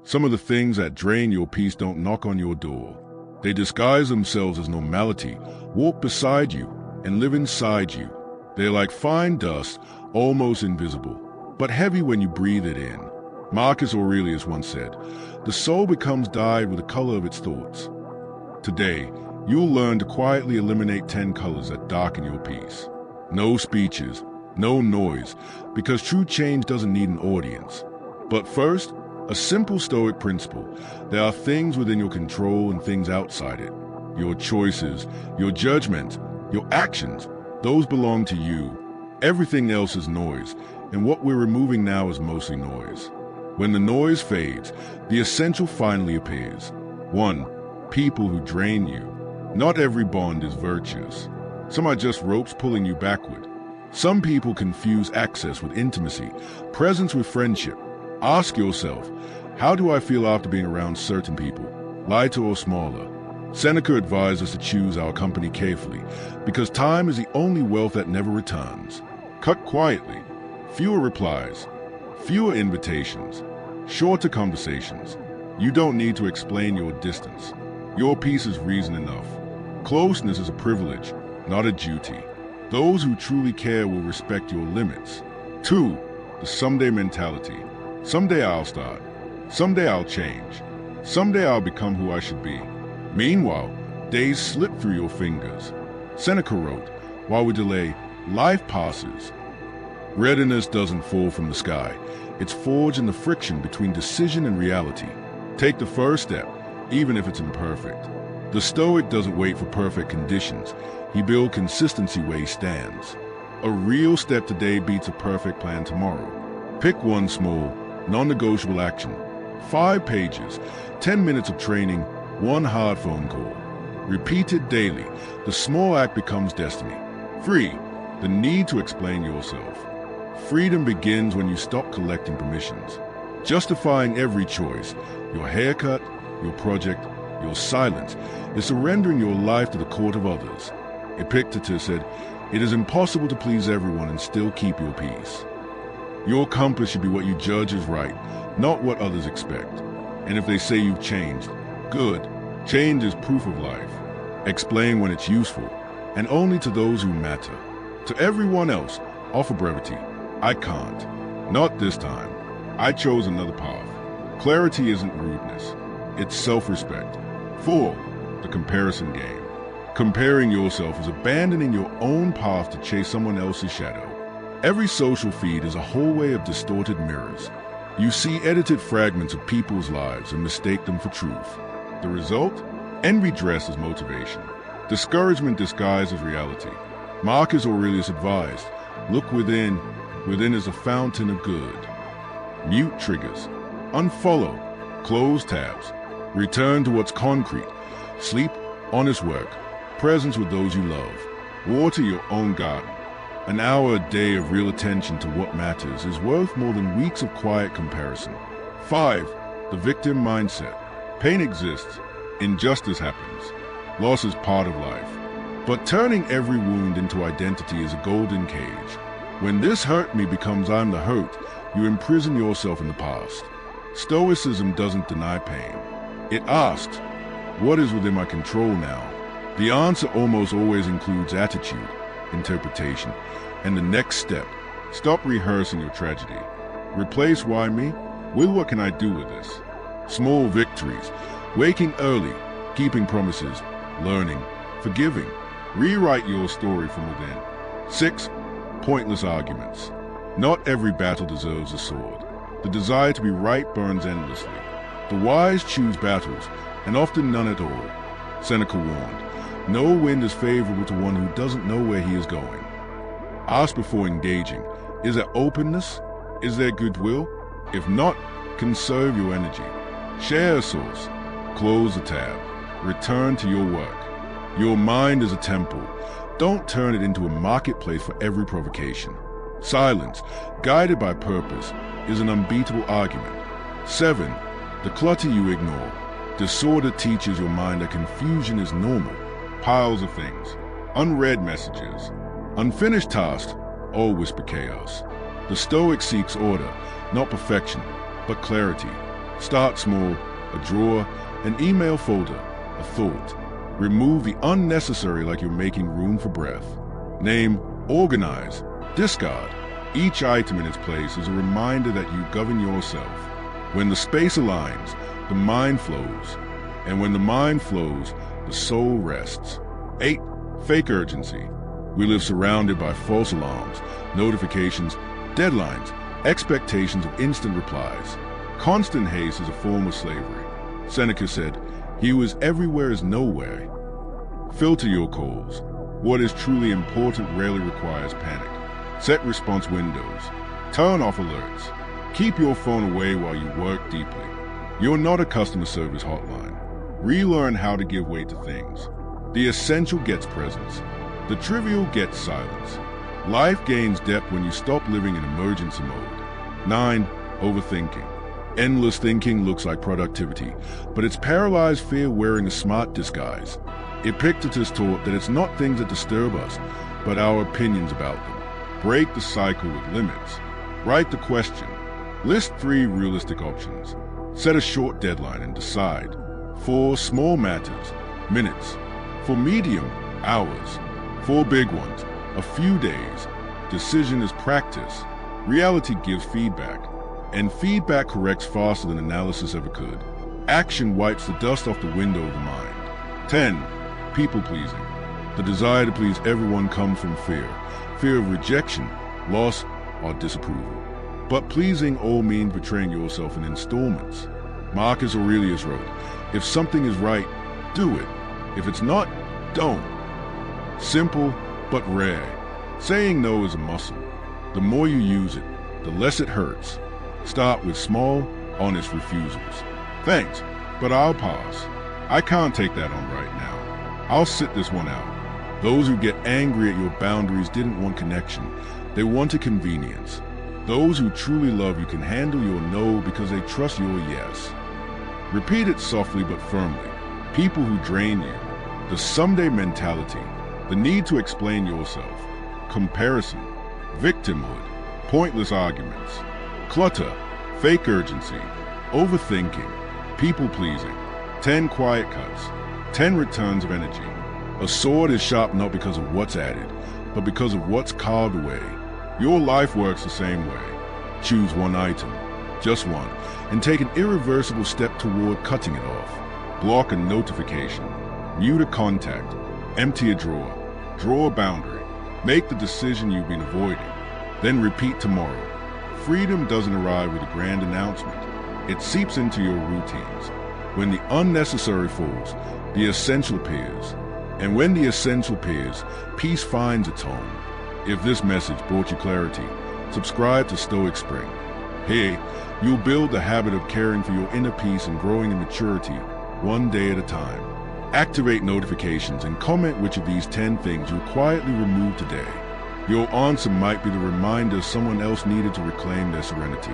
Some of the things that drain your peace don't knock on your door. They disguise themselves as normality, walk beside you, and live inside you. They're like fine dust, almost invisible, but heavy when you breathe it in. Marcus Aurelius once said, "The soul becomes dyed with the color of its thoughts." Today, you'll learn to quietly eliminate 10 colors that darken your peace. No speeches, no noise, because true change doesn't need an audience. But first, a simple Stoic principle. There are things within your control and things outside it. Your choices, your judgment, your actions, those belong to you. Everything else is noise, and what we're removing now is mostly noise. When the noise fades, the essential finally appears. 1. People who drain you. Not every bond is virtuous. Some are just ropes pulling you backward. Some people confuse access with intimacy, presence with friendship. Ask yourself, how do I feel after being around certain people, lighter or smaller? Seneca advised us to choose our company carefully, because time is the only wealth that never returns. Cut quietly, fewer replies, fewer invitations, shorter conversations. You don't need to explain your distance. Your peace is reason enough. Closeness is a privilege, not a duty. Those who truly care will respect your limits. 2. The someday mentality. Someday I'll start. Someday I'll change. Someday I'll become who I should be. Meanwhile, days slip through your fingers. Seneca wrote, "While we delay, life passes." Readiness doesn't fall from the sky. It's forged in the friction between decision and reality. Take the first step, even if it's imperfect. The Stoic doesn't wait for perfect conditions. He builds consistency where he stands. A real step today beats a perfect plan tomorrow. Pick one small, non-negotiable action. 5 pages, 10 minutes of training, 1 hard phone call. Repeat it daily. The small act becomes destiny. 3. The need to explain yourself. Freedom begins when you stop collecting permissions, justifying every choice. Your haircut, your project, your silence is surrendering your life to the court of others. Epictetus said, "It is impossible to please everyone and still keep your peace." Your compass should be what you judge is right, not what others expect. And if they say you've changed, good. Change is proof of life. Explain when it's useful, and only to those who matter. To everyone else, offer brevity. I can't. Not this time. I chose another path. Clarity isn't rudeness. It's self-respect. 4. The comparison game. Comparing yourself is abandoning your own path to chase someone else's shadow. Every social feed is a hallway of distorted mirrors. You see edited fragments of people's lives and mistake them for truth. The result? Envy dressed as motivation. Discouragement disguised as reality. Marcus Aurelius advised, look within. Within is a fountain of good. Mute triggers. Unfollow. Close tabs. Return to what's concrete. Sleep, honest work. Presence with those you love. Water your own garden. An hour a day of real attention to what matters is worth more than weeks of quiet comparison. 5. The victim mindset. Pain exists. Injustice happens. Loss is part of life. But turning every wound into identity is a golden cage. When this hurt me becomes I'm the hurt, you imprison yourself in the past. Stoicism doesn't deny pain. It asks, what is within my control now? The answer almost always includes attitude, interpretation, and the next step. Stop rehearsing your tragedy. Replace why me with what can I do with this? Small victories, waking early, keeping promises, learning, forgiving. Rewrite your story from within. 6. Pointless arguments. Not every battle deserves a sword. The desire to be right burns endlessly. The wise choose battles, and often none at all. Seneca warned, no wind is favorable to one who doesn't know where he is going. Ask before engaging, is there openness? Is there goodwill? If not, conserve your energy. Share a source. Close the tab. Return to your work. Your mind is a temple. Don't turn it into a marketplace for every provocation. Silence, guided by purpose, is an unbeatable argument. 7. The clutter you ignore. Disorder teaches your mind that confusion is normal. Piles of things, unread messages, unfinished tasks, all whisper chaos. The Stoic seeks order, not perfection, but clarity. Start small, a drawer, an email folder, a thought. Remove the unnecessary like you're making room for breath. Name, organize, discard. Each item in its place is a reminder that you govern yourself. When the space aligns, the mind flows. And when the mind flows, the soul rests. 8. Fake urgency. We live surrounded by false alarms, notifications, deadlines, expectations of instant replies. Constant haste is a form of slavery. Seneca said, "He who is everywhere is nowhere." Filter your calls. What is truly important rarely requires panic. Set response windows. Turn off alerts. Keep your phone away while you work deeply. You're not a customer service hotline. Relearn how to give weight to things. The essential gets presence. The trivial gets silence. Life gains depth when you stop living in emergency mode. 9. Overthinking. Endless thinking looks like productivity, but it's paralyzed fear wearing a smart disguise. Epictetus taught that it's not things that disturb us, but our opinions about them. Break the cycle with limits. Write the question. List 3 realistic options. Set a short deadline and decide. For small matters, minutes. For medium, hours. For big ones, a few days. Decision is practice. Reality gives feedback. And feedback corrects faster than analysis ever could. Action wipes the dust off the window of the mind. 10. People-pleasing. The desire to please everyone comes from fear. Fear of rejection, loss, or disapproval. But pleasing all means betraying yourself in installments. Marcus Aurelius wrote, "If something is right, do it. If it's not, don't." Simple, but rare. Saying no is a muscle. The more you use it, the less it hurts. Start with small, honest refusals. "Thanks, but I'll pass. I can't take that on right now. I'll sit this one out." Those who get angry at your boundaries didn't want connection. They wanted convenience. Those who truly love you can handle your no because they trust your yes. Repeat it softly but firmly. People who drain you. The someday mentality. The need to explain yourself. Comparison. Victimhood. Pointless arguments. Clutter. Fake urgency. Overthinking. People-pleasing. 10 quiet cuts. 10 returns of energy. A sword is sharp not because of what's added, but because of what's carved away. Your life works the same way. Choose one item, just one, and take an irreversible step toward cutting it off. Block a notification. Mute a contact. Empty a drawer. Draw a boundary. Make the decision you've been avoiding. Then repeat tomorrow. Freedom doesn't arrive with a grand announcement. It seeps into your routines. When the unnecessary falls, the essential appears. And when the essential appears, peace finds its home. If this message brought you clarity, subscribe to Stoic Spring. Here, you'll build the habit of caring for your inner peace and growing in maturity, one day at a time. Activate notifications and comment which of these 10 things you'll quietly remove today. Your answer might be the reminder someone else needed to reclaim their serenity.